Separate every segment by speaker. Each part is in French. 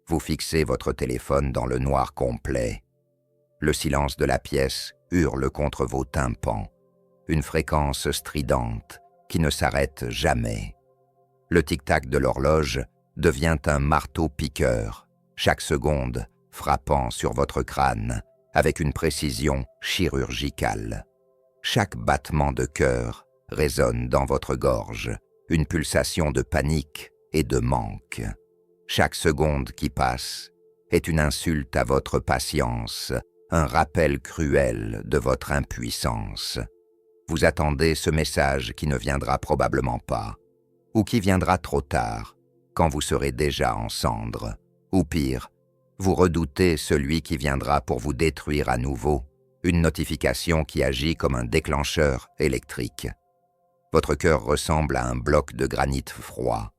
Speaker 1: Vous fixez votre téléphone dans le noir complet. Le silence de la pièce hurle contre vos tympans, une fréquence stridente qui ne s'arrête jamais. Le tic-tac de l'horloge devient un marteau-piqueur, chaque seconde frappant sur votre crâne avec une précision chirurgicale. Chaque battement de cœur résonne dans votre gorge, une pulsation de panique et de manque. Chaque seconde qui passe est une insulte à votre patience, un rappel cruel de votre impuissance. Vous attendez ce message qui ne viendra probablement pas, ou qui viendra trop tard, quand vous serez déjà en cendres. Ou pire, vous redoutez celui qui viendra pour vous détruire à nouveau, une notification qui agit comme un déclencheur électrique. Votre cœur ressemble à un bloc de granit froid,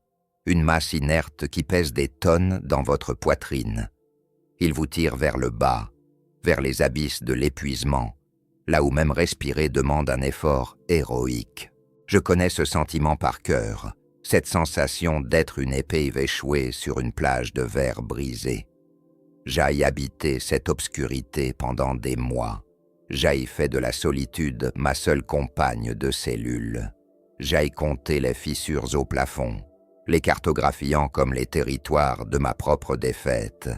Speaker 1: une masse inerte qui pèse des tonnes dans votre poitrine. Il vous tire vers le bas, vers les abysses de l'épuisement, là où même respirer demande un effort héroïque. Je connais ce sentiment par cœur, cette sensation d'être une épée échouée sur une plage de verre brisé. J'aille habiter cette obscurité pendant des mois. J'aille fait de la solitude ma seule compagne de cellule. J'aille compter les fissures au plafond, les cartographiant comme les territoires de ma propre défaite,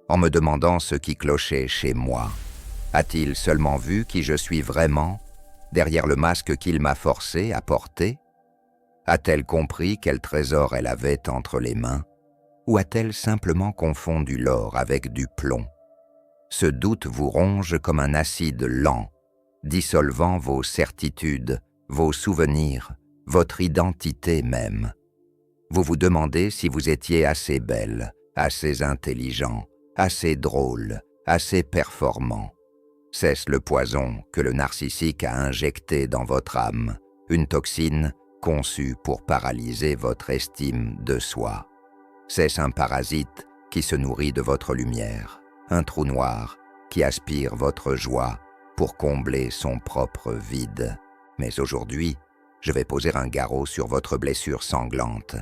Speaker 1: en me demandant ce qui clochait chez moi. A-t-il seulement vu qui je suis vraiment, derrière le masque qu'il m'a forcé à porter? A-t-elle compris quel trésor elle avait entre les mains? Ou a-t-elle simplement confondu l'or avec du plomb? Ce doute vous ronge comme un acide lent, dissolvant vos certitudes, vos souvenirs, votre identité même. Vous vous demandez si vous étiez assez belle, assez intelligent, assez drôle, assez performant. Est-ce le poison que le narcissique a injecté dans votre âme, une toxine conçue pour paralyser votre estime de soi? C'est un parasite qui se nourrit de votre lumière, un trou noir qui aspire votre joie pour combler son propre vide. Mais aujourd'hui, je vais poser un garrot sur votre blessure sanglante.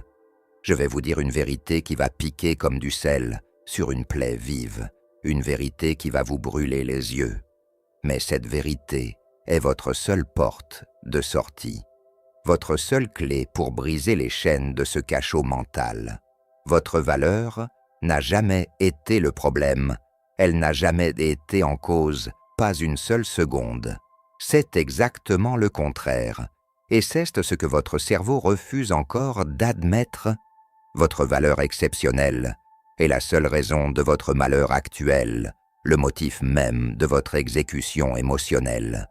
Speaker 1: Je vais vous dire une vérité qui va piquer comme du sel sur une plaie vive, une vérité qui va vous brûler les yeux. Mais cette vérité est votre seule porte de sortie, votre seule clé pour briser les chaînes de ce cachot mental. Votre valeur n'a jamais été le problème, elle n'a jamais été en cause, pas une seule seconde. C'est exactement le contraire, et c'est ce que votre cerveau refuse encore d'admettre. Votre valeur exceptionnelle est la seule raison de votre malheur actuel, le motif même de votre exécution émotionnelle.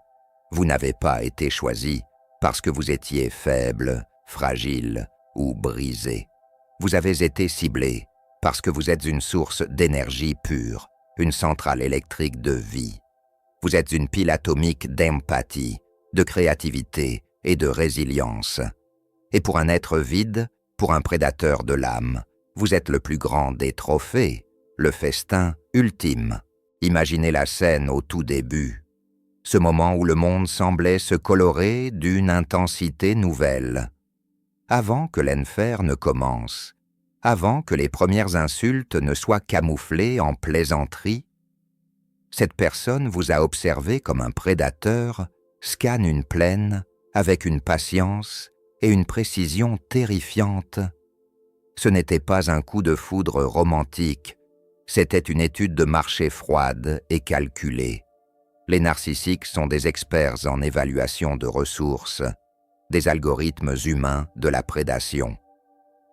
Speaker 1: Vous n'avez pas été choisi parce que vous étiez faible, fragile ou brisé. Vous avez été ciblé parce que vous êtes une source d'énergie pure, une centrale électrique de vie. Vous êtes une pile atomique d'empathie, de créativité et de résilience. Et pour un être vide, pour un prédateur de l'âme, vous êtes le plus grand des trophées, le festin ultime. Imaginez la scène au tout début, ce moment où le monde semblait se colorer d'une intensité nouvelle. Avant que l'enfer ne commence, avant que les premières insultes ne soient camouflées en plaisanterie, cette personne vous a observé comme un prédateur, scanne une plaine avec une patience et une précision terrifiante. Ce n'était pas un coup de foudre romantique, c'était une étude de marché froide et calculée. Les narcissiques sont des experts en évaluation de ressources, des algorithmes humains de la prédation.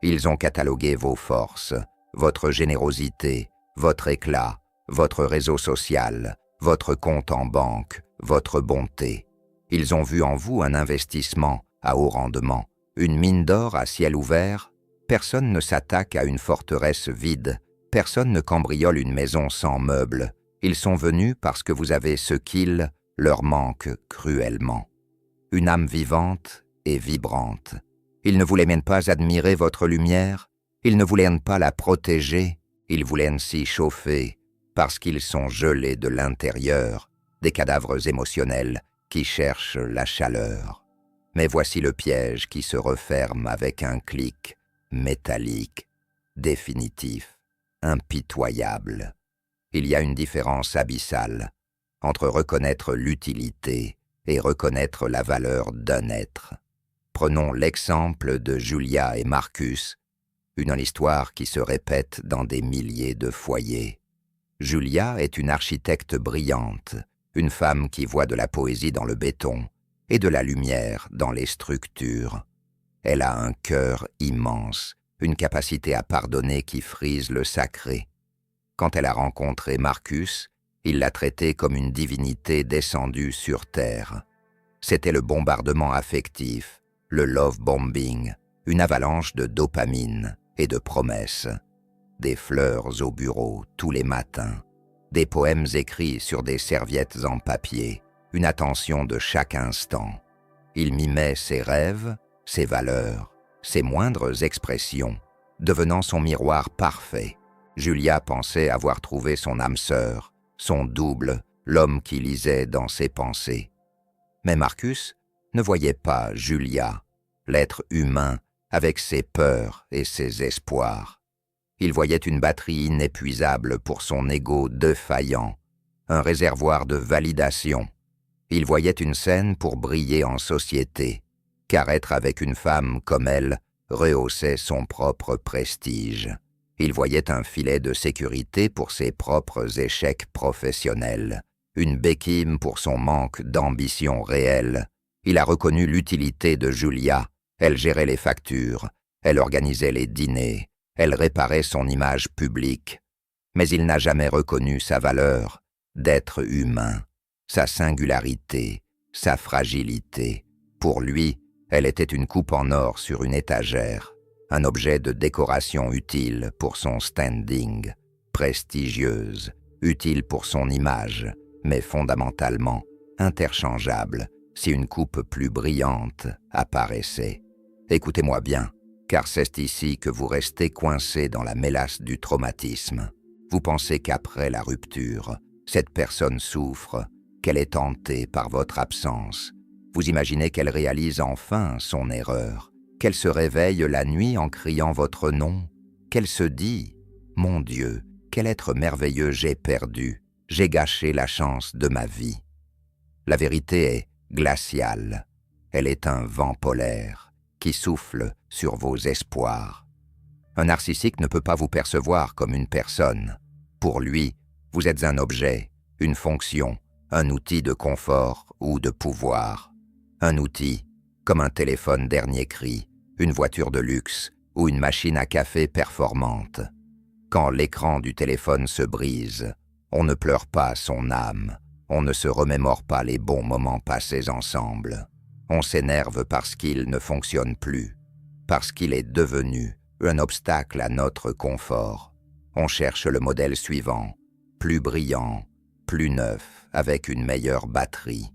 Speaker 1: Ils ont catalogué vos forces, votre générosité, votre éclat, votre réseau social, votre compte en banque, votre bonté. Ils ont vu en vous un investissement à haut rendement, une mine d'or à ciel ouvert. Personne ne s'attaque à une forteresse vide, personne ne cambriole une maison sans meubles. Ils sont venus parce que vous avez ce qu'il leur manque cruellement. Une âme vivante et vibrante. Ils ne voulaient même pas admirer votre lumière, ils ne voulaient pas la protéger, ils voulaient s'y chauffer, parce qu'ils sont gelés de l'intérieur, des cadavres émotionnels qui cherchent la chaleur. Mais voici le piège qui se referme avec un clic métallique, définitif. impitoyable. Il y a une différence abyssale entre reconnaître l'utilité et reconnaître la valeur d'un être. Prenons l'exemple de Julia et Marcus, une histoire qui se répète dans des milliers de foyers. Julia est une architecte brillante, une femme qui voit de la poésie dans le béton et de la lumière dans les structures. Elle a un cœur immense, une capacité à pardonner qui frise le sacré. Quand elle a rencontré Marcus, il l'a traité comme une divinité descendue sur terre. C'était le bombardement affectif, le love bombing, une avalanche de dopamine et de promesses. Des fleurs au bureau tous les matins, des poèmes écrits sur des serviettes en papier, une attention de chaque instant. Il mimait ses rêves, ses valeurs, ses moindres expressions, devenant son miroir parfait. Julia pensait avoir trouvé son âme sœur, son double, l'homme qui lisait dans ses pensées. Mais Marcus ne voyait pas Julia, l'être humain avec ses peurs et ses espoirs. Il voyait une batterie inépuisable pour son ego défaillant, un réservoir de validation. Il voyait une scène pour briller en société, car être avec une femme comme elle rehaussait son propre prestige. Il voyait un filet de sécurité pour ses propres échecs professionnels, une béquille pour son manque d'ambition réelle. Il a reconnu l'utilité de Julia. Elle gérait les factures, elle organisait les dîners, elle réparait son image publique. Mais il n'a jamais reconnu sa valeur d'être humain, sa singularité, sa fragilité. Pour lui, elle était une coupe en or sur une étagère, un objet de décoration utile pour son standing, prestigieuse, utile pour son image, mais fondamentalement interchangeable si une coupe plus brillante apparaissait. Écoutez-moi bien, car c'est ici que vous restez coincé dans la mélasse du traumatisme. Vous pensez qu'après la rupture, cette personne souffre, qu'elle est tentée par votre absence. Vous imaginez qu'elle réalise enfin son erreur, qu'elle se réveille la nuit en criant votre nom, qu'elle se dit « Mon Dieu, quel être merveilleux j'ai perdu, j'ai gâché la chance de ma vie ». La vérité est glaciale, elle est un vent polaire qui souffle sur vos espoirs. Un narcissique ne peut pas vous percevoir comme une personne. Pour lui, vous êtes un objet, une fonction, un outil de confort ou de pouvoir. Un outil, comme un téléphone dernier cri, une voiture de luxe ou une machine à café performante. Quand l'écran du téléphone se brise, on ne pleure pas son âme, on ne se remémore pas les bons moments passés ensemble. On s'énerve parce qu'il ne fonctionne plus, parce qu'il est devenu un obstacle à notre confort. On cherche le modèle suivant, plus brillant, plus neuf, avec une meilleure batterie.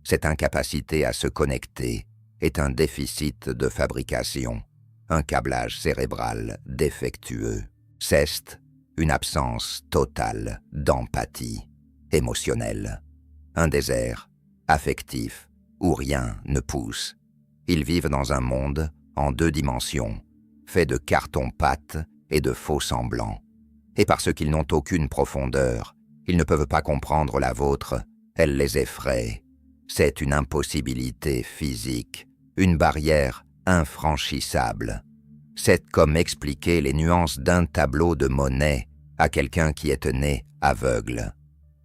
Speaker 1: Cette incapacité à se connecter est un déficit de fabrication, un câblage cérébral défectueux. C'est une absence totale d'empathie émotionnelle, un désert affectif où rien ne pousse. Ils vivent dans un monde en 2 dimensions, fait de carton-pâte et de faux-semblants. Et parce qu'ils n'ont aucune profondeur, ils ne peuvent pas comprendre la vôtre, elle les effraie. C'est une impossibilité physique, une barrière infranchissable. C'est comme expliquer les nuances d'un tableau de Monet à quelqu'un qui est né aveugle.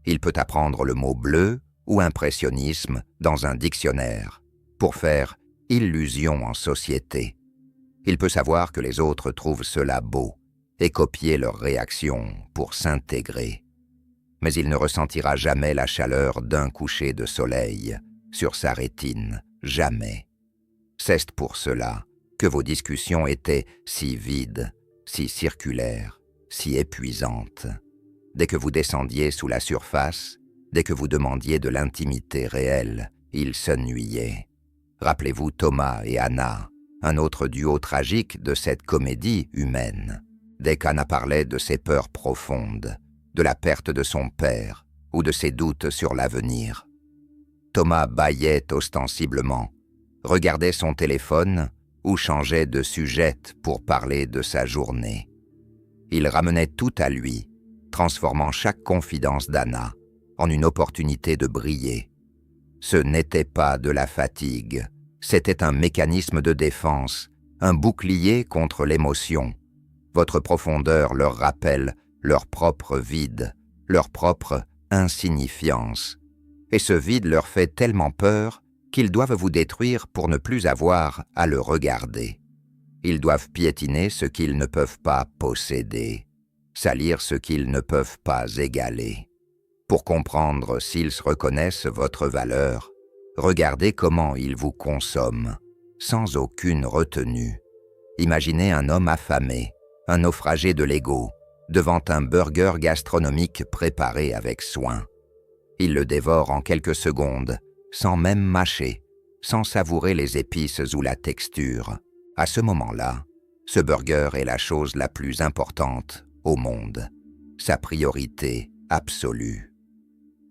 Speaker 1: Il peut apprendre le mot bleu ou impressionnisme dans un dictionnaire pour faire illusion en société. Il peut savoir que les autres trouvent cela beau et copier leurs réactions pour s'intégrer. Mais il ne ressentira jamais la chaleur d'un coucher de soleil sur sa rétine, jamais. C'est pour cela que vos discussions étaient si vides, si circulaires, si épuisantes. Dès que vous descendiez sous la surface, dès que vous demandiez de l'intimité réelle, il s'ennuyait. Rappelez-vous Thomas et Anna, un autre duo tragique de cette comédie humaine. Dès qu'Anna parlait de ses peurs profondes, de la perte de son père ou de ses doutes sur l'avenir, Thomas bâillait ostensiblement, regardait son téléphone ou changeait de sujet pour parler de sa journée. Il ramenait tout à lui, transformant chaque confidence d'Anna en une opportunité de briller. Ce n'était pas de la fatigue, c'était un mécanisme de défense, un bouclier contre l'émotion. Votre profondeur leur rappelle leur propre vide, leur propre insignifiance. Et ce vide leur fait tellement peur qu'ils doivent vous détruire pour ne plus avoir à le regarder. Ils doivent piétiner ce qu'ils ne peuvent pas posséder, salir ce qu'ils ne peuvent pas égaler. Pour comprendre s'ils reconnaissent votre valeur, regardez comment ils vous consomment, sans aucune retenue. Imaginez un homme affamé, un naufragé de l'ego, devant un burger gastronomique préparé avec soin. Il le dévore en quelques secondes, sans même mâcher, sans savourer les épices ou la texture. À ce moment-là, ce burger est la chose la plus importante au monde, sa priorité absolue.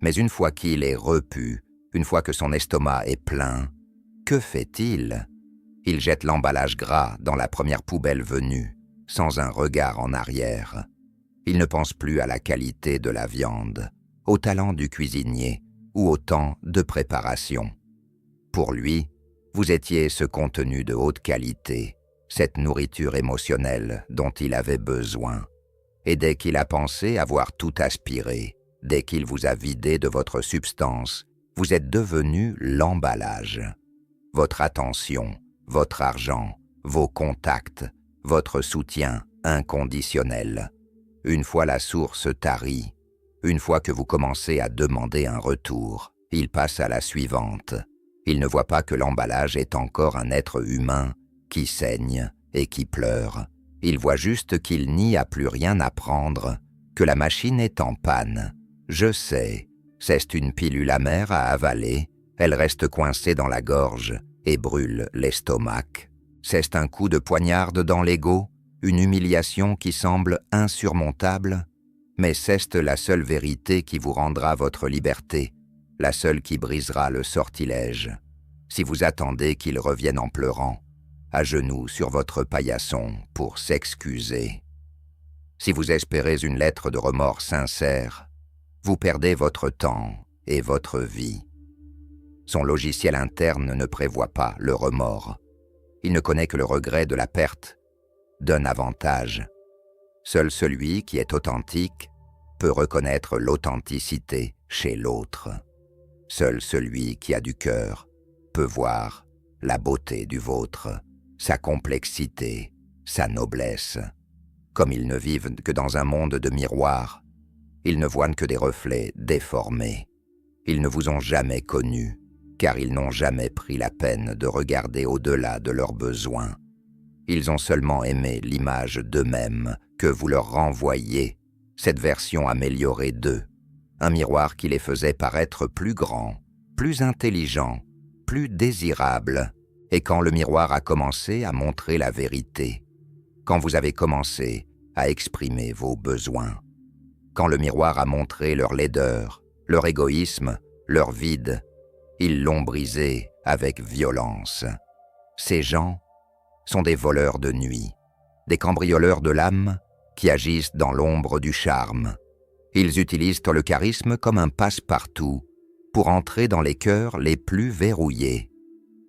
Speaker 1: Mais une fois qu'il est repu, une fois que son estomac est plein, que fait-il? Il jette l'emballage gras dans la première poubelle venue, sans un regard en arrière. Il ne pense plus à la qualité de la viande, au talent du cuisinier ou au temps de préparation. Pour lui, vous étiez ce contenu de haute qualité, cette nourriture émotionnelle dont il avait besoin. Et dès qu'il a pensé avoir tout aspiré, dès qu'il vous a vidé de votre substance, vous êtes devenu l'emballage. Votre attention, votre argent, vos contacts, votre soutien inconditionnel. Une fois la source tarie, une fois que vous commencez à demander un retour, il passe à la suivante. Il ne voit pas que l'emballage est encore un être humain qui saigne et qui pleure. Il voit juste qu'il n'y a plus rien à prendre, que la machine est en panne. Je sais, c'est une pilule amère à avaler, elle reste coincée dans la gorge et brûle l'estomac. C'est un coup de poignarde dans l'ego, une humiliation qui semble insurmontable, mais c'est la seule vérité qui vous rendra votre liberté, la seule qui brisera le sortilège. Si vous attendez qu'il revienne en pleurant, à genoux sur votre paillasson pour s'excuser. Si vous espérez une lettre de remords sincère, vous perdez votre temps et votre vie. Son logiciel interne ne prévoit pas le remords. Il ne connaît que le regret de la perte d'un avantage. Seul celui qui est authentique peut reconnaître l'authenticité chez l'autre. Seul celui qui a du cœur peut voir la beauté du vôtre, sa complexité, sa noblesse. Comme ils ne vivent que dans un monde de miroirs, ils ne voient que des reflets déformés. Ils ne vous ont jamais connu, car ils n'ont jamais pris la peine de regarder au-delà de leurs besoins. Ils ont seulement aimé l'image d'eux-mêmes que vous leur renvoyiez, cette version améliorée d'eux, un miroir qui les faisait paraître plus grands, plus intelligents, plus désirables. Et quand le miroir a commencé à montrer la vérité, quand vous avez commencé à exprimer vos besoins, quand le miroir a montré leur laideur, leur égoïsme, leur vide, ils l'ont brisé avec violence. Ces gens sont des voleurs de nuit, des cambrioleurs de l'âme qui agissent dans l'ombre du charme. Ils utilisent le charisme comme un passe-partout pour entrer dans les cœurs les plus verrouillés.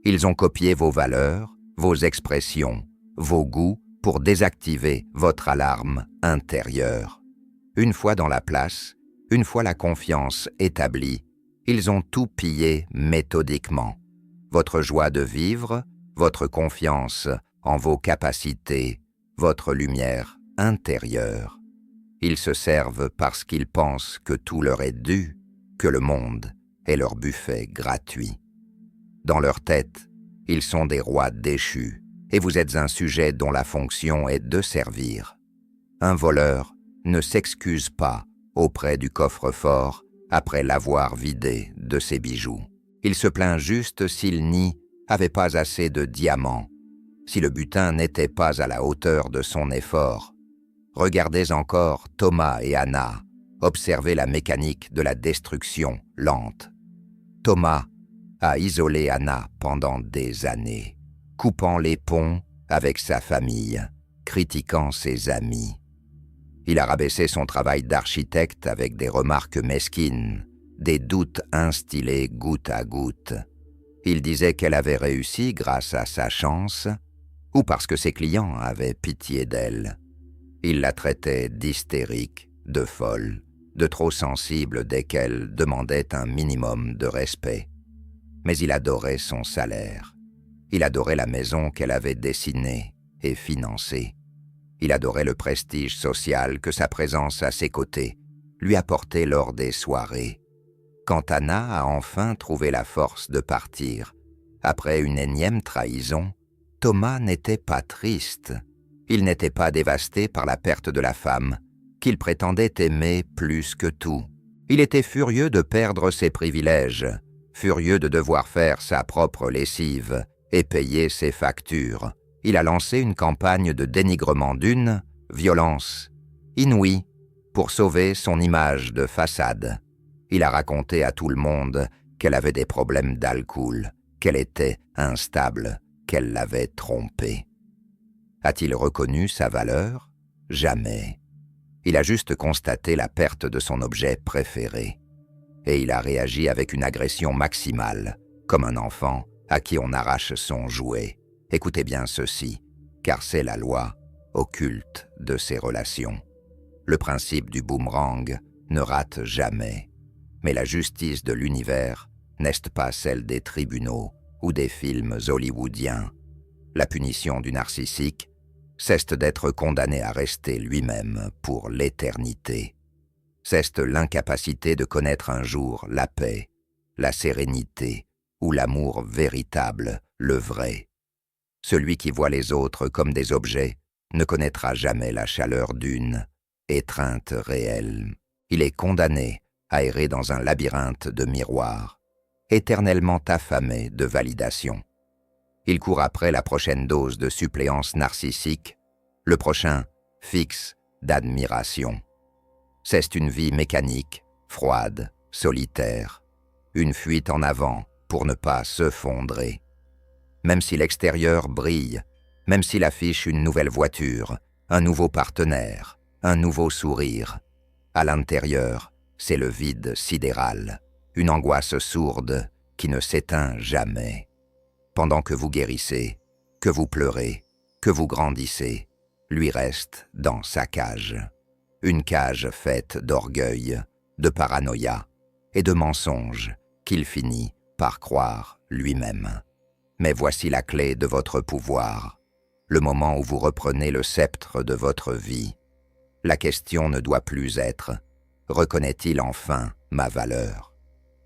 Speaker 1: Ils ont copié vos valeurs, vos expressions, vos goûts pour désactiver votre alarme intérieure. Une fois dans la place, une fois la confiance établie, ils ont tout pillé méthodiquement. Votre joie de vivre, votre confiance en vos capacités, votre lumière intérieure. Ils se servent parce qu'ils pensent que tout leur est dû, que le monde est leur buffet gratuit. Dans leur tête, ils sont des rois déchus, et vous êtes un sujet dont la fonction est de servir. Un voleur ne s'excuse pas auprès du coffre-fort après l'avoir vidé de ses bijoux. Il se plaint juste s'il n'y avait pas assez de diamants, si le butin n'était pas à la hauteur de son effort. Regardez encore Thomas et Anna, observez la mécanique de la destruction lente. Thomas a isolé Anna pendant des années, coupant les ponts avec sa famille, critiquant ses amis. Il a rabaissé son travail d'architecte avec des remarques mesquines, des doutes instillés goutte à goutte. Il disait qu'elle avait réussi grâce à sa chance ou parce que ses clients avaient pitié d'elle. Il la traitait d'hystérique, de folle, de trop sensible dès qu'elle demandait un minimum de respect. Mais il adorait son salaire. Il adorait la maison qu'elle avait dessinée et financée. Il adorait le prestige social que sa présence à ses côtés lui apportait lors des soirées. Quand Anna a enfin trouvé la force de partir, après une énième trahison, Thomas n'était pas triste. Il n'était pas dévasté par la perte de la femme, qu'il prétendait aimer plus que tout. Il était furieux de perdre ses privilèges, furieux de devoir faire sa propre lessive et payer ses factures. Il a lancé une campagne de dénigrement d'une violence inouïe pour sauver son image de façade. Il a raconté à tout le monde qu'elle avait des problèmes d'alcool, qu'elle était instable, qu'elle l'avait trompé. A-t-il reconnu sa valeur? Jamais. Il a juste constaté la perte de son objet préféré. Et il a réagi avec une agression maximale, comme un enfant à qui on arrache son jouet. Écoutez bien ceci, car c'est la loi occulte de ces relations. Le principe du boomerang ne rate jamais. Mais la justice de l'univers n'est pas celle des tribunaux ou des films hollywoodiens. La punition du narcissique cesse d'être condamné à rester lui-même pour l'éternité. C'est l'incapacité de connaître un jour la paix, la sérénité ou l'amour véritable, le vrai. Celui qui voit les autres comme des objets ne connaîtra jamais la chaleur d'une étreinte réelle. Il est condamné à errer dans un labyrinthe de miroirs, éternellement affamé de validation. Il court après la prochaine dose de suppléance narcissique, le prochain fixe d'admiration. C'est une vie mécanique, froide, solitaire, une fuite en avant pour ne pas se fondrer. Même si l'extérieur brille, même s'il affiche une nouvelle voiture, un nouveau partenaire, un nouveau sourire, à l'intérieur, c'est le vide sidéral, une angoisse sourde qui ne s'éteint jamais. Pendant que vous guérissez, que vous pleurez, que vous grandissez, lui reste dans sa cage. Une cage faite d'orgueil, de paranoïa et de mensonges qu'il finit par croire lui-même. Mais voici la clé de votre pouvoir, le moment où vous reprenez le sceptre de votre vie. La question ne doit plus être « Reconnaît-il enfin ma valeur ?»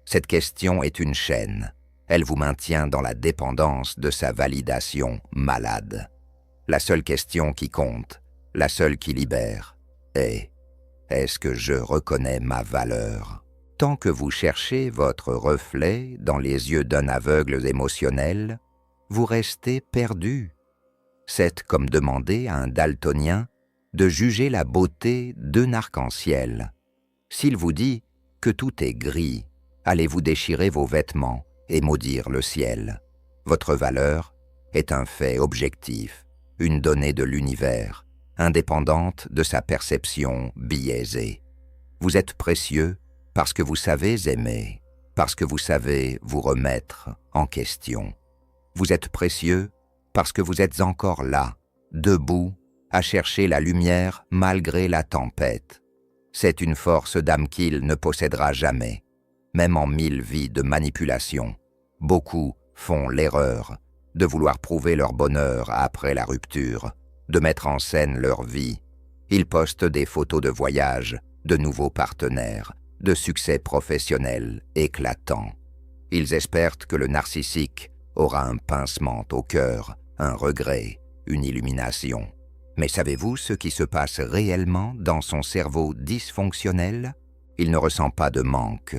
Speaker 1: Cette question est une chaîne. Elle vous maintient dans la dépendance de sa validation malade. La seule question qui compte, la seule qui libère, est « Est-ce que je reconnais ma valeur ?» Tant que vous cherchez votre reflet dans les yeux d'un aveugle émotionnel, vous restez perdu. C'est comme demander à un daltonien de juger la beauté d'un arc-en-ciel. S'il vous dit que tout est gris, allez-vous déchirer vos vêtements et maudire le ciel. Votre valeur est un fait objectif, une donnée de l'univers, indépendante de sa perception biaisée. Vous êtes précieux parce que vous savez aimer, parce que vous savez vous remettre en question. Vous êtes précieux parce que vous êtes encore là, debout, à chercher la lumière malgré la tempête. C'est une force d'âme qu'il ne possédera jamais, même en 1000 vies de manipulation. Beaucoup font l'erreur de vouloir prouver leur bonheur après la rupture, de mettre en scène leur vie. Ils postent des photos de voyage, de nouveaux partenaires, de succès professionnels éclatants. Ils espèrent que le narcissique aura un pincement au cœur, un regret, une illumination. Mais savez-vous ce qui se passe réellement dans son cerveau dysfonctionnel? Il ne ressent pas de manque.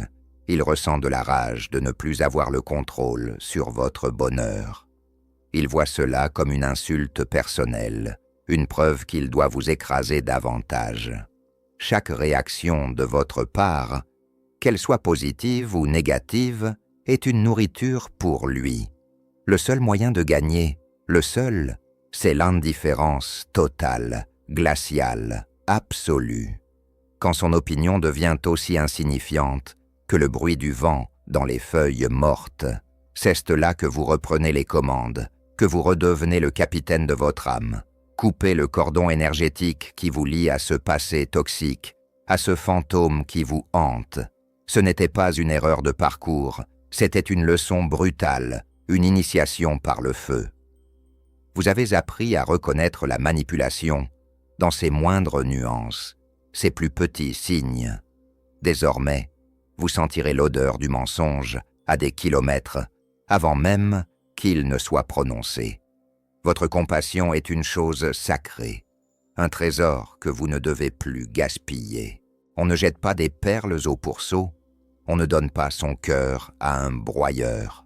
Speaker 1: Il ressent de la rage de ne plus avoir le contrôle sur votre bonheur. Il voit cela comme une insulte personnelle, une preuve qu'il doit vous écraser davantage. Chaque réaction de votre part, qu'elle soit positive ou négative, est une nourriture pour lui. Le seul moyen de gagner, le seul, c'est l'indifférence totale, glaciale, absolu. Quand son opinion devient aussi insignifiante que le bruit du vent dans les feuilles mortes, c'est là que vous reprenez les commandes, que vous redevenez le capitaine de votre âme. Coupez le cordon énergétique qui vous lie à ce passé toxique, à ce fantôme qui vous hante. Ce n'était pas une erreur de parcours, c'était une leçon brutale, une initiation par le feu. Vous avez appris à reconnaître la manipulation dans ses moindres nuances, ses plus petits signes. Désormais, vous sentirez l'odeur du mensonge à des kilomètres, avant même qu'il ne soit prononcé. Votre compassion est une chose sacrée, un trésor que vous ne devez plus gaspiller. On ne jette pas des perles au pourceau, on ne donne pas son cœur à un broyeur.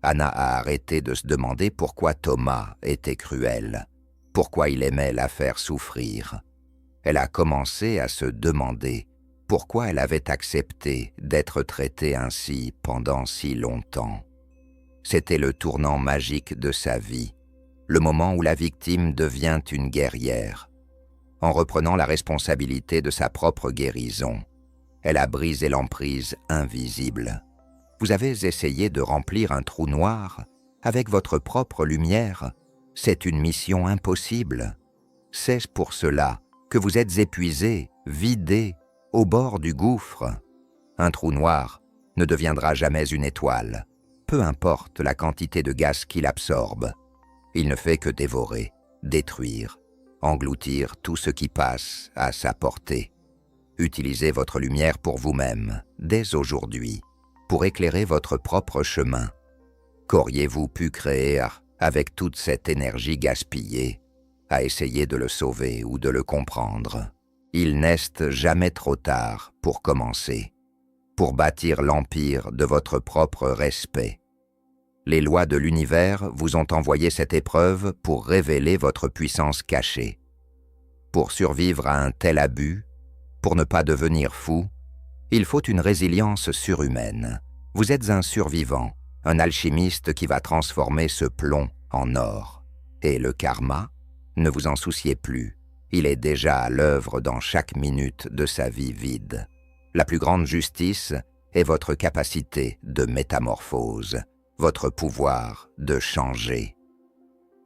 Speaker 1: Anna a arrêté de se demander pourquoi Thomas était cruel, pourquoi il aimait la faire souffrir. Elle a commencé à se demander pourquoi elle avait accepté d'être traitée ainsi pendant si longtemps. C'était le tournant magique de sa vie, le moment où la victime devient une guerrière. En reprenant la responsabilité de sa propre guérison, elle a brisé l'emprise invisible. Vous avez essayé de remplir un trou noir avec votre propre lumière. C'est une mission impossible. C'est pour cela que vous êtes épuisé, vidé, au bord du gouffre. Un trou noir ne deviendra jamais une étoile, peu importe la quantité de gaz qu'il absorbe. Il ne fait que dévorer, détruire, engloutir tout ce qui passe à sa portée. Utilisez votre lumière pour vous-même, dès aujourd'hui, pour éclairer votre propre chemin. Qu'auriez-vous pu créer avec toute cette énergie gaspillée à essayer de le sauver ou de le comprendre? Il n'est jamais trop tard pour commencer, pour bâtir l'empire de votre propre respect. Les lois de l'univers vous ont envoyé cette épreuve pour révéler votre puissance cachée. Pour survivre à un tel abus, pour ne pas devenir fou, il faut une résilience surhumaine. Vous êtes un survivant, un alchimiste qui va transformer ce plomb en or. Et le karma, ne vous en souciez plus, il est déjà à l'œuvre dans chaque minute de sa vie vide. La plus grande justice est votre capacité de métamorphose, votre pouvoir de changer.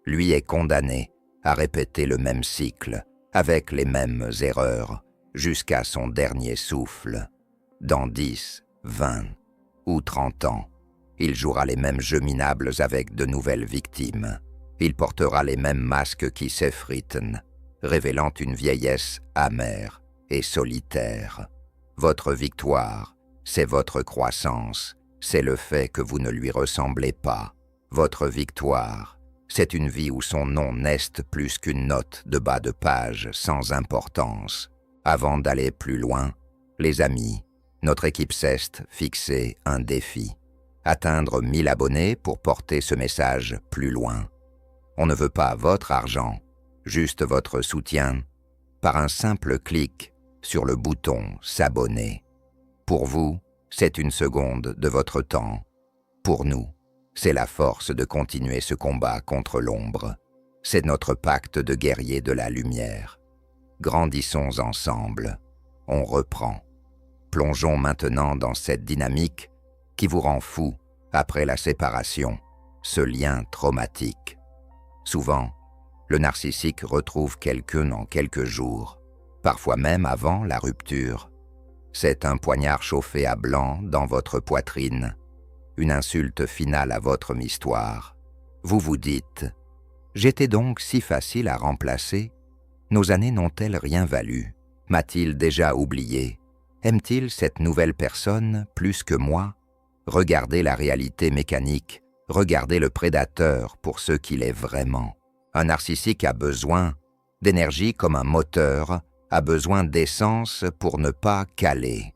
Speaker 1: Lui est condamné à répéter le même cycle, avec les mêmes erreurs, jusqu'à son dernier souffle. Dans 10, 20 ou 30 ans, il jouera les mêmes jeux minables avec de nouvelles victimes. Il portera les mêmes masques qui s'effritent, révélant une vieillesse amère et solitaire. Votre victoire, c'est votre croissance, c'est le fait que vous ne lui ressemblez pas. Votre victoire, c'est une vie où son nom n'est plus qu'une note de bas de page sans importance. Avant d'aller plus loin, les amis, notre équipe CEST fixait un défi. Atteindre 1000 abonnés pour porter ce message plus loin. On ne veut pas votre argent, juste votre soutien, par un simple clic sur le bouton « S'abonner ». Pour vous, c'est une seconde de votre temps. Pour nous, c'est la force de continuer ce combat contre l'ombre. C'est notre pacte de guerriers de la lumière. Grandissons ensemble. On reprend. Plongeons maintenant dans cette dynamique qui vous rend fou après la séparation, ce lien traumatique. Souvent, le narcissique retrouve quelqu'un en quelques jours, parfois même avant la rupture. C'est un poignard chauffé à blanc dans votre poitrine, une insulte finale à votre histoire. Vous vous dites « J'étais donc si facile à remplacer. Nos années n'ont-elles rien valu? M'a-t-il déjà oublié? Aime-t-il cette nouvelle personne plus que moi ?» Regardez la réalité mécanique, regardez le prédateur pour ce qu'il est vraiment. Un narcissique a besoin d'énergie comme un moteur a besoin d'essence pour ne pas caler.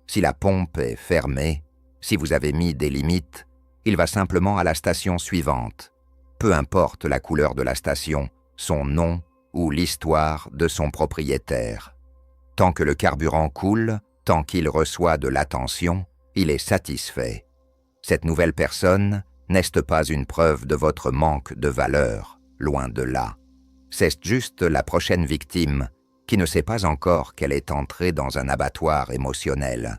Speaker 1: Si la pompe est fermée, si vous avez mis des limites, il va simplement à la station suivante. Peu importe la couleur de la station, son nom ou l'histoire de son propriétaire. Tant que le carburant coule, tant qu'il reçoit de l'attention, il est satisfait. Cette nouvelle personne n'est pas une preuve de votre manque de valeur, loin de là. C'est juste la prochaine victime qui ne sait pas encore qu'elle est entrée dans un abattoir émotionnel.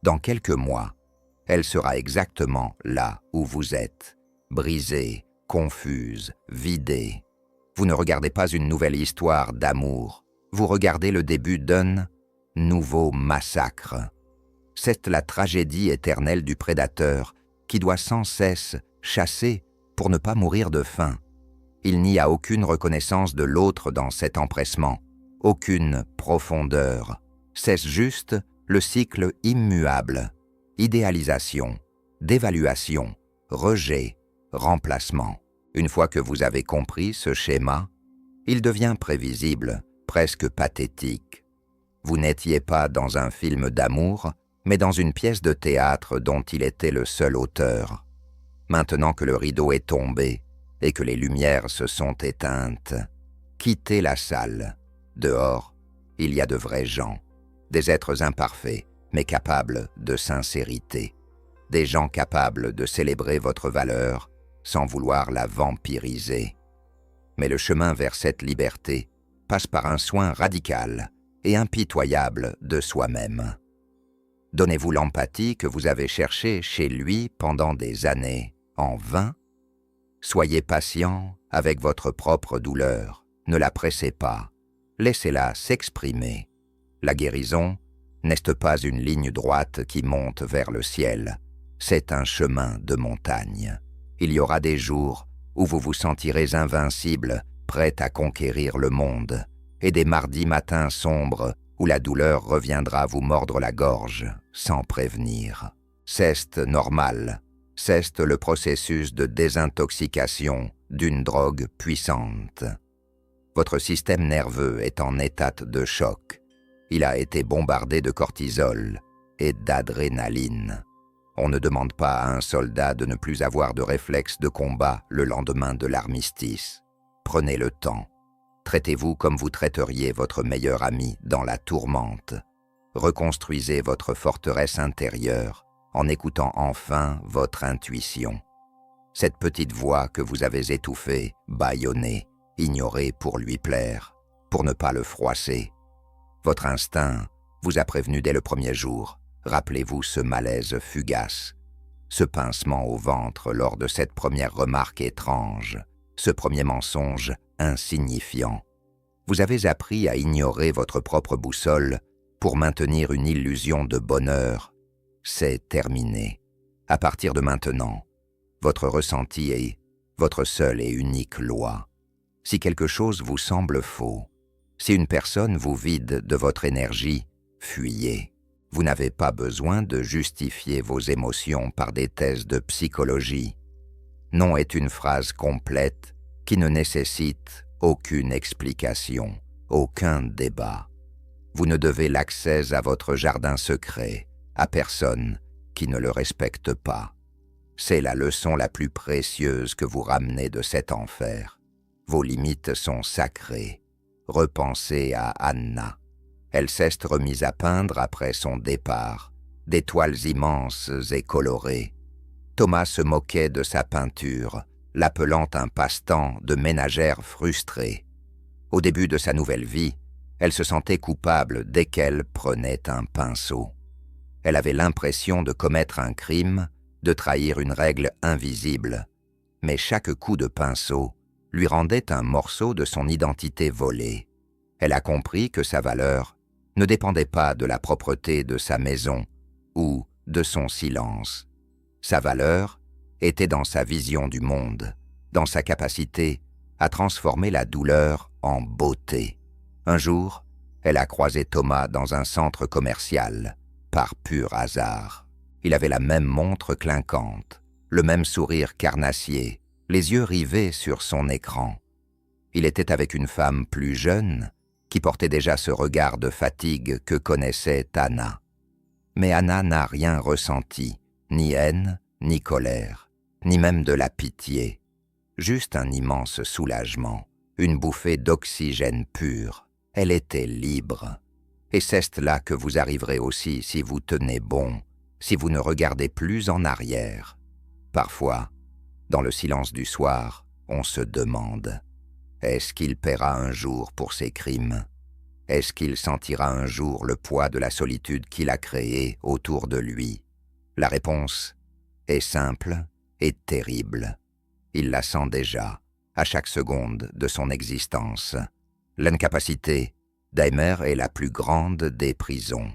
Speaker 1: Dans quelques mois, elle sera exactement là où vous êtes, brisée, confuse, vidée. Vous ne regardez pas une nouvelle histoire d'amour, vous regardez le début d'un nouveau massacre. C'est la tragédie éternelle du prédateur qui doit sans cesse chasser pour ne pas mourir de faim. Il n'y a aucune reconnaissance de l'autre dans cet empressement, aucune profondeur. C'est juste le cycle immuable, idéalisation, dévaluation, rejet, remplacement. Une fois que vous avez compris ce schéma, il devient prévisible, presque pathétique. Vous n'étiez pas dans un film d'amour, mais dans une pièce de théâtre dont il était le seul auteur. Maintenant que le rideau est tombé et que les lumières se sont éteintes, quittez la salle. Dehors, il y a de vrais gens, des êtres imparfaits, mais capables de sincérité, des gens capables de célébrer votre valeur sans vouloir la vampiriser. Mais le chemin vers cette liberté passe par un soin radical et impitoyable de soi-même. Donnez-vous l'empathie que vous avez cherchée chez lui pendant des années, en vain. Soyez patient avec votre propre douleur, ne la pressez pas, laissez-la s'exprimer. La guérison n'est pas une ligne droite qui monte vers le ciel, c'est un chemin de montagne. Il y aura des jours où vous vous sentirez invincible, prêt à conquérir le monde, et des mardis matins sombres où la douleur reviendra vous mordre la gorge, sans prévenir. C'est normal, c'est le processus de désintoxication d'une drogue puissante. Votre système nerveux est en état de choc. Il a été bombardé de cortisol et d'adrénaline. On ne demande pas à un soldat de ne plus avoir de réflexe de combat le lendemain de l'armistice. Prenez le temps. Traitez-vous comme vous traiteriez votre meilleur ami dans la tourmente. Reconstruisez votre forteresse intérieure en écoutant enfin votre intuition. Cette petite voix que vous avez étouffée, bâillonnée, ignorée pour lui plaire, pour ne pas le froisser. Votre instinct vous a prévenu dès le premier jour. Rappelez-vous ce malaise fugace, ce pincement au ventre lors de cette première remarque étrange, ce premier mensonge insignifiant. Vous avez appris à ignorer votre propre boussole pour maintenir une illusion de bonheur. C'est terminé. À partir de maintenant, votre ressenti est votre seule et unique loi. Si quelque chose vous semble faux, si une personne vous vide de votre énergie, fuyez. Vous n'avez pas besoin de justifier vos émotions par des thèses de psychologie. Non est une phrase complète qui ne nécessite aucune explication, aucun débat. Vous ne devez l'accès à votre jardin secret à personne qui ne le respecte pas. C'est la leçon la plus précieuse que vous ramenez de cet enfer. Vos limites sont sacrées. Repensez à Anna. Elle s'est remise à peindre après son départ, des toiles immenses et colorées. Thomas se moquait de sa peinture, l'appelant un passe-temps de ménagère frustrée. Au début de sa nouvelle vie, elle se sentait coupable dès qu'elle prenait un pinceau. Elle avait l'impression de commettre un crime, de trahir une règle invisible. Mais chaque coup de pinceau lui rendait un morceau de son identité volée. Elle a compris que sa valeur ne dépendait pas de la propreté de sa maison ou de son silence. Sa valeur était dans sa vision du monde, dans sa capacité à transformer la douleur en beauté. Un jour, elle a croisé Thomas dans un centre commercial, par pur hasard. Il avait la même montre clinquante, le même sourire carnassier, les yeux rivés sur son écran. Il était avec une femme plus jeune, qui portait déjà ce regard de fatigue que connaissait Anna. Mais Anna n'a rien ressenti, ni haine, ni colère, ni même de la pitié. Juste un immense soulagement, une bouffée d'oxygène pur. Elle était libre. Et c'est là que vous arriverez aussi si vous tenez bon, si vous ne regardez plus en arrière. Parfois, dans le silence du soir, on se demande: est-ce qu'il paiera un jour pour ses crimes? Est-ce qu'il sentira un jour le poids de la solitude qu'il a créée autour de lui? La réponse est simple et terrible. Il la sent déjà, à chaque seconde de son existence. L'incapacité d'Aimer est la plus grande des prisons.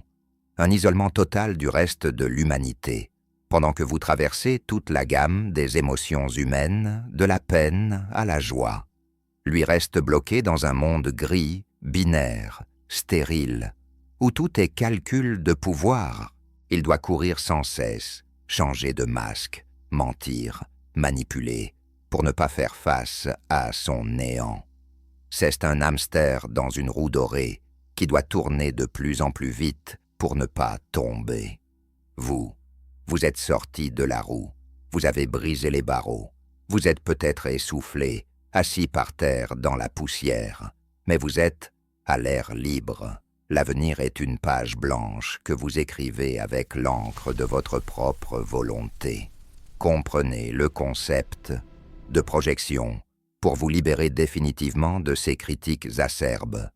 Speaker 1: Un isolement total du reste de l'humanité, pendant que vous traversez toute la gamme des émotions humaines, de la peine à la joie. Lui reste bloqué dans un monde gris, binaire, stérile, où tout est calcul de pouvoir. Il doit courir sans cesse, changer de masque, mentir, manipuler, pour ne pas faire face à son néant. C'est un hamster dans une roue dorée qui doit tourner de plus en plus vite pour ne pas tomber. Vous êtes sorti de la roue, vous avez brisé les barreaux, vous êtes peut-être essoufflé, assis par terre dans la poussière, mais vous êtes à l'air libre. L'avenir est une page blanche que vous écrivez avec l'encre de votre propre volonté. Comprenez le concept de projection pour vous libérer définitivement de ces critiques acerbes.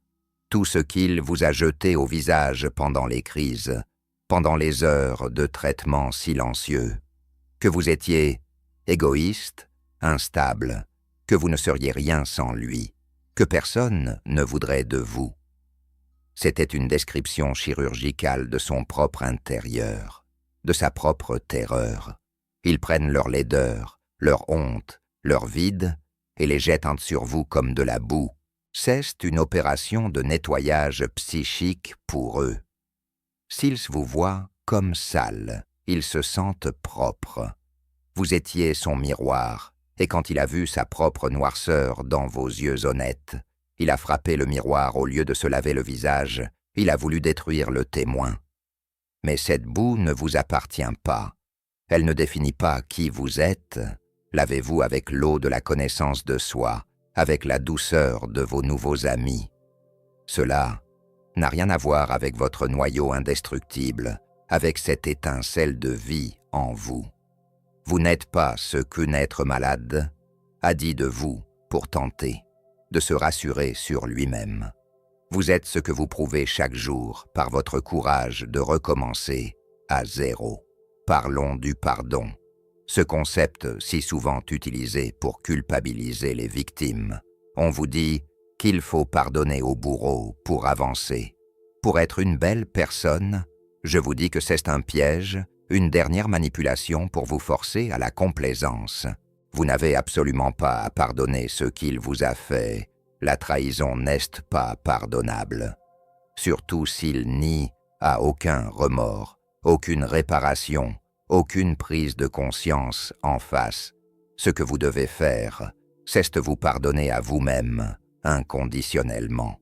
Speaker 1: Tout ce qu'il vous a jeté au visage pendant les crises, pendant les heures de traitement silencieux, que vous étiez égoïste, instable, que vous ne seriez rien sans lui, que personne ne voudrait de vous. C'était une description chirurgicale de son propre intérieur, de sa propre terreur. Ils prennent leur laideur, leur honte, leur vide, et les jettent sur vous comme de la boue. C'est une opération de nettoyage psychique pour eux. S'ils vous voient comme sale, ils se sentent propres. Vous étiez son miroir, et quand il a vu sa propre noirceur dans vos yeux honnêtes, il a frappé le miroir au lieu de se laver le visage, il a voulu détruire le témoin. Mais cette boue ne vous appartient pas. Elle ne définit pas qui vous êtes. Lavez-vous avec l'eau de la connaissance de soi, avec la douceur de vos nouveaux amis. Cela n'a rien à voir avec votre noyau indestructible, avec cette étincelle de vie en vous. Vous n'êtes pas ce qu'un être malade a dit de vous pour tenter de se rassurer sur lui-même. Vous êtes ce que vous prouvez chaque jour par votre courage de recommencer à zéro. Parlons du pardon, ce concept si souvent utilisé pour culpabiliser les victimes. On vous dit qu'il faut pardonner au bourreau pour avancer. Pour être une belle personne, je vous dis que c'est un piège, une dernière manipulation pour vous forcer à la complaisance. Vous n'avez absolument pas à pardonner ce qu'il vous a fait. La trahison n'est pas pardonnable. Surtout s'il nie à aucun remords, aucune réparation, aucune prise de conscience en face. Ce que vous devez faire, c'est vous pardonner à vous-même, inconditionnellement.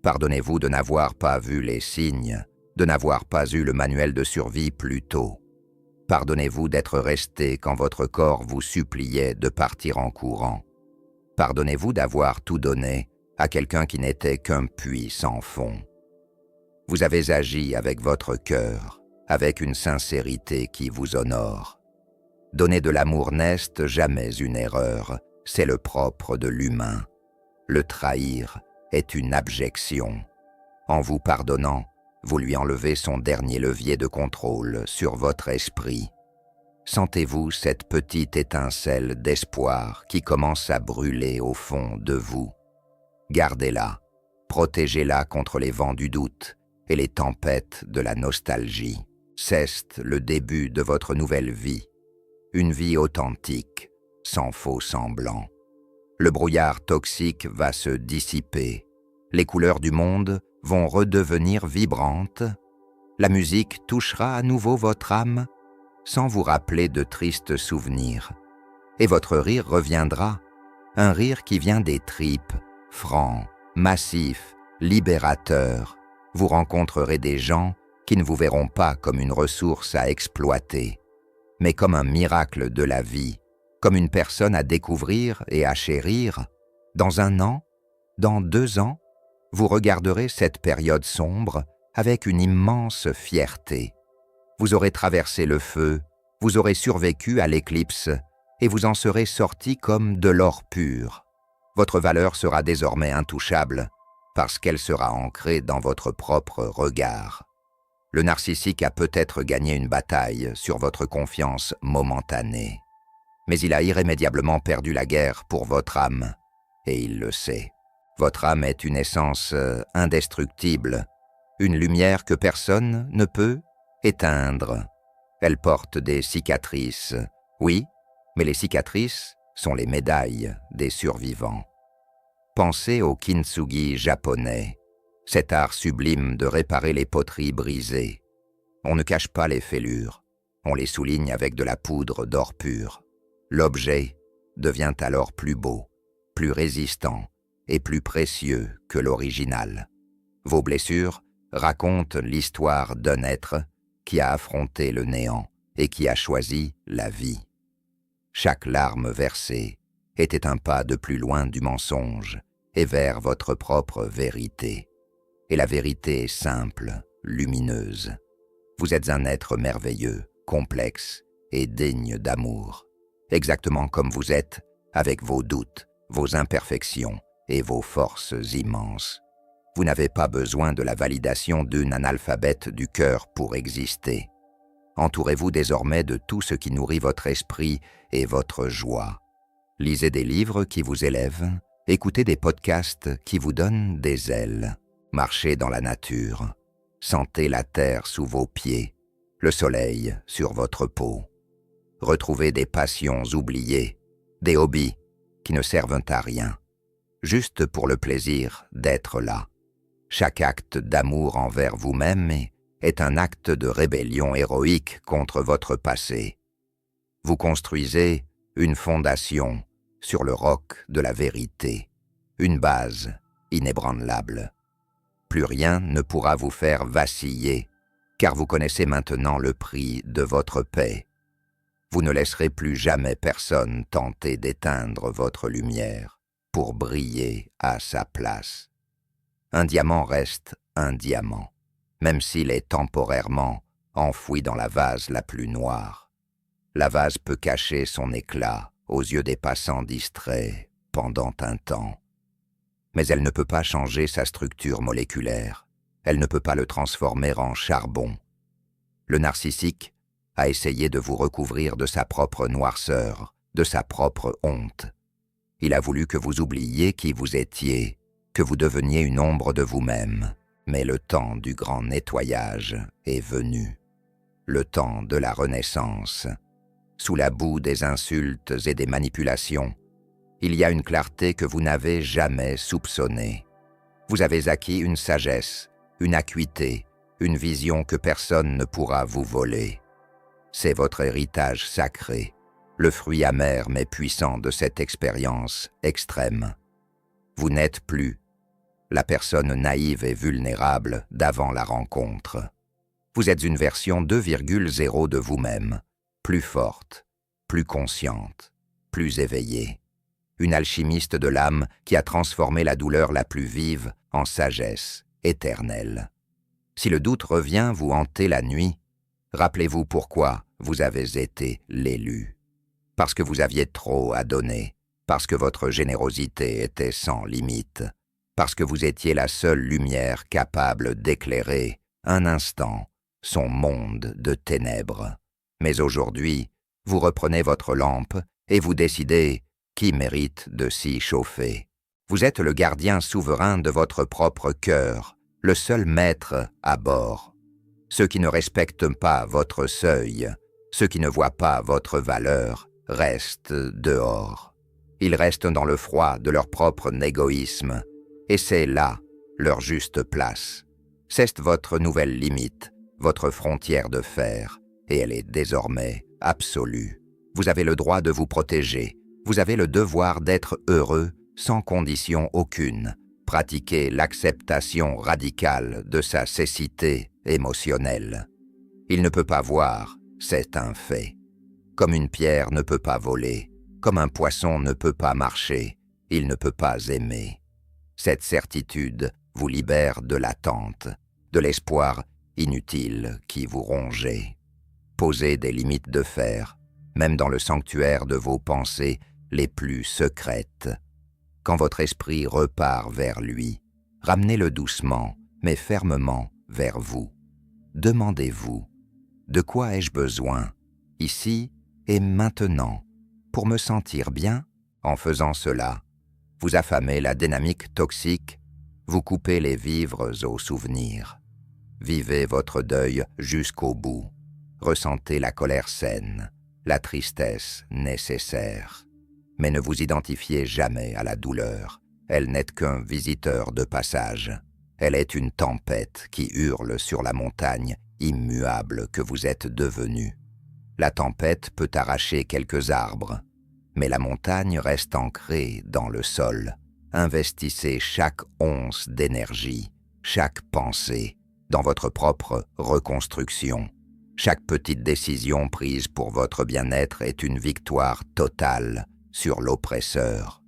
Speaker 1: Pardonnez-vous de n'avoir pas vu les signes, de n'avoir pas eu le manuel de survie plus tôt. Pardonnez-vous d'être resté quand votre corps vous suppliait de partir en courant. Pardonnez-vous d'avoir tout donné à quelqu'un qui n'était qu'un puits sans fond. Vous avez agi avec votre cœur, avec une sincérité qui vous honore. Donner de l'amour n'est jamais une erreur, c'est le propre de l'humain. Le trahir est une abjection. En vous pardonnant, vous lui enlevez son dernier levier de contrôle sur votre esprit. Sentez-vous cette petite étincelle d'espoir qui commence à brûler au fond de vous. Gardez-la, protégez-la contre les vents du doute et les tempêtes de la nostalgie. C'est le début de votre nouvelle vie, une vie authentique, sans faux semblants. Le brouillard toxique va se dissiper, les couleurs du monde vont redevenir vibrantes, la musique touchera à nouveau votre âme sans vous rappeler de tristes souvenirs, et votre rire reviendra, un rire qui vient des tripes, franc, massif, libérateur. Vous rencontrerez des gens qui ne vous verront pas comme une ressource à exploiter, mais comme un miracle de la vie, comme une personne à découvrir et à chérir. Dans 1 an, dans 2 ans, vous regarderez cette période sombre avec une immense fierté. Vous aurez traversé le feu, vous aurez survécu à l'éclipse, et vous en serez sorti comme de l'or pur. Votre valeur sera désormais intouchable. parce qu'elle sera ancrée dans votre propre regard. Le narcissique a peut-être gagné une bataille sur votre confiance momentanée, mais il a irrémédiablement perdu la guerre pour votre âme, et il le sait. Votre âme est une essence indestructible, une lumière que personne ne peut éteindre. Elle porte des cicatrices, oui, mais les cicatrices sont les médailles des survivants. Pensez au kintsugi japonais, cet art sublime de réparer les poteries brisées. On ne cache pas les fêlures, on les souligne avec de la poudre d'or pur. L'objet devient alors plus beau, plus résistant et plus précieux que l'original. Vos blessures racontent l'histoire d'un être qui a affronté le néant et qui a choisi la vie. Chaque larme versée était un pas de plus loin du mensonge et vers votre propre vérité. Et la vérité est simple, lumineuse. Vous êtes un être merveilleux, complexe et digne d'amour, exactement comme vous êtes, avec vos doutes, vos imperfections et vos forces immenses. Vous n'avez pas besoin de la validation d'une analphabète du cœur pour exister. Entourez-vous désormais de tout ce qui nourrit votre esprit et votre joie. Lisez des livres qui vous élèvent, écoutez des podcasts qui vous donnent des ailes. Marchez dans la nature, sentez la terre sous vos pieds, le soleil sur votre peau. Retrouvez des passions oubliées, des hobbies qui ne servent à rien, juste pour le plaisir d'être là. Chaque acte d'amour envers vous-même est un acte de rébellion héroïque contre votre passé. Vous construisez une fondation sur le roc de la vérité, une base inébranlable. Plus rien ne pourra vous faire vaciller, car vous connaissez maintenant le prix de votre paix. Vous ne laisserez plus jamais personne tenter d'éteindre votre lumière pour briller à sa place. Un diamant reste un diamant, même s'il est temporairement enfoui dans la vase la plus noire. La vase peut cacher son éclat aux yeux des passants distraits pendant un temps. Mais elle ne peut pas changer sa structure moléculaire. Elle ne peut pas le transformer en charbon. Le narcissique a essayé de vous recouvrir de sa propre noirceur, de sa propre honte. Il a voulu que vous oubliiez qui vous étiez, que vous deveniez une ombre de vous-même. Mais le temps du grand nettoyage est venu. Le temps de la renaissance. Sous la boue des insultes et des manipulations, il y a une clarté que vous n'avez jamais soupçonnée. Vous avez acquis une sagesse, une acuité, une vision que personne ne pourra vous voler. C'est votre héritage sacré, le fruit amer mais puissant de cette expérience extrême. Vous n'êtes plus la personne naïve et vulnérable d'avant la rencontre. Vous êtes une version 2.0 de vous-même, plus forte, plus consciente, plus éveillée. Une alchimiste de l'âme qui a transformé la douleur la plus vive en sagesse éternelle. Si le doute revient vous hanter la nuit, rappelez-vous pourquoi vous avez été l'élu. Parce que vous aviez trop à donner, parce que votre générosité était sans limite, parce que vous étiez la seule lumière capable d'éclairer, un instant, son monde de ténèbres. Mais aujourd'hui, vous reprenez votre lampe et vous décidez qui mérite de s'y chauffer. Vous êtes le gardien souverain de votre propre cœur, le seul maître à bord. Ceux qui ne respectent pas votre seuil, ceux qui ne voient pas votre valeur, restent dehors. Ils restent dans le froid de leur propre égoïsme, et c'est là leur juste place. C'est votre nouvelle limite, votre frontière de fer, et elle est désormais absolue. Vous avez le droit de vous protéger, vous avez le devoir d'être heureux sans condition aucune. Pratiquez l'acceptation radicale de sa cécité émotionnelle. Il ne peut pas voir, c'est un fait. Comme une pierre ne peut pas voler, comme un poisson ne peut pas marcher, il ne peut pas aimer. Cette certitude vous libère de l'attente, de l'espoir inutile qui vous rongeait. Posez des limites de fer, même dans le sanctuaire de vos pensées les plus secrètes. Quand votre esprit repart vers lui, Ramenez-le doucement, mais fermement, vers vous. Demandez-vous, de quoi ai-je besoin, ici et maintenant, pour me sentir bien? En faisant cela, vous affamez la dynamique toxique, vous coupez les vivres aux souvenirs. Vivez votre deuil jusqu'au bout. Ressentez la colère saine, la tristesse nécessaire. Mais ne vous identifiez jamais à la douleur. Elle n'est qu'un visiteur de passage. Elle est une tempête qui hurle sur la montagne immuable que vous êtes devenue. La tempête peut arracher quelques arbres, mais la montagne reste ancrée dans le sol. Investissez chaque once d'énergie, chaque pensée, dans votre propre reconstruction. Chaque petite décision prise pour votre bien-être est une victoire totale sur l'oppresseur.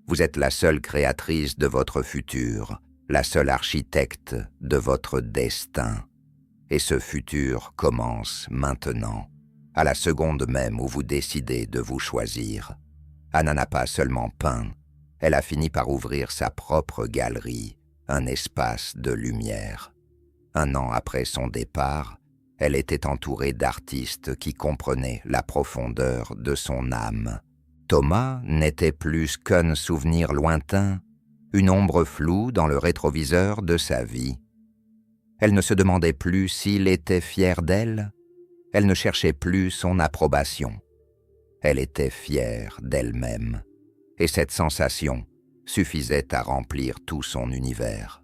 Speaker 1: Vous êtes la seule créatrice de votre futur, la seule architecte de votre destin. Et ce futur commence maintenant, à la seconde même où vous décidez de vous choisir. Anna n'a pas seulement peint, elle a fini par ouvrir sa propre galerie, un espace de lumière. 1 an après son départ, elle était entourée d'artistes qui comprenaient la profondeur de son âme. Thomas n'était plus qu'un souvenir lointain, une ombre floue dans le rétroviseur de sa vie. Elle ne se demandait plus s'il était fier d'elle, elle ne cherchait plus son approbation. Elle était fière d'elle-même, et cette sensation suffisait à remplir tout son univers.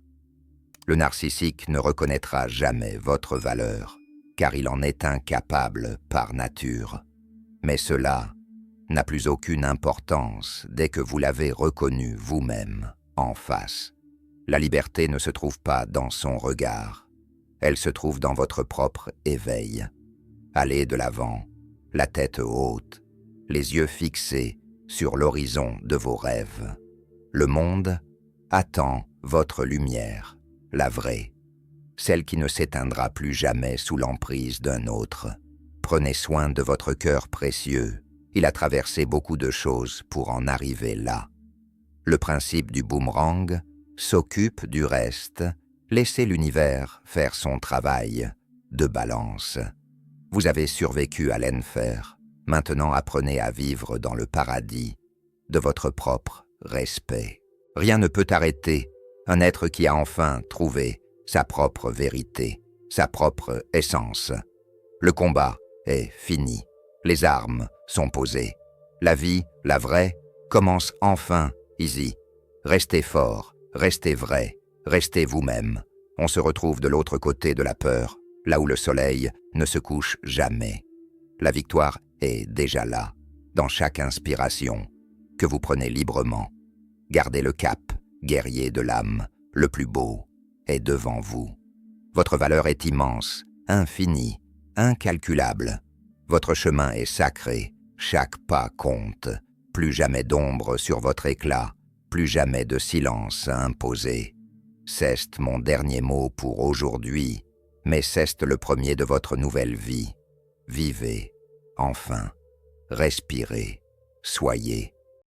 Speaker 1: Le narcissique ne reconnaîtra jamais votre valeur, car il en est incapable par nature. Mais cela n'a plus aucune importance dès que vous l'avez reconnu vous-même en face. La liberté ne se trouve pas dans son regard, elle se trouve dans votre propre éveil. Allez de l'avant, la tête haute, les yeux fixés sur l'horizon de vos rêves. Le monde attend votre lumière, la vraie, celle qui ne s'éteindra plus jamais sous l'emprise d'un autre. Prenez soin de votre cœur précieux, il a traversé beaucoup de choses pour en arriver là. Le principe du boomerang s'occupe du reste, laissez l'univers faire son travail de balance. Vous avez survécu à l'enfer, maintenant apprenez à vivre dans le paradis de votre propre respect. Rien ne peut arrêter un être qui a enfin trouvé sa propre vérité, sa propre essence. Le combat est fini, les armes sont posées. La vie, la vraie, commence enfin ici. Restez fort, restez vrai, restez vous-même. On se retrouve de l'autre côté de la peur, là où le soleil ne se couche jamais. La victoire est déjà là, dans chaque inspiration que vous prenez librement. Gardez le cap, guerrier de l'âme, le plus beau est devant vous. Votre valeur est immense, infinie, incalculable. Votre chemin est sacré, chaque pas compte. Plus jamais d'ombre sur votre éclat, plus jamais de silence à imposer. C'est mon dernier mot pour aujourd'hui, mais c'est le premier de votre nouvelle vie. Vivez, enfin, respirez, soyez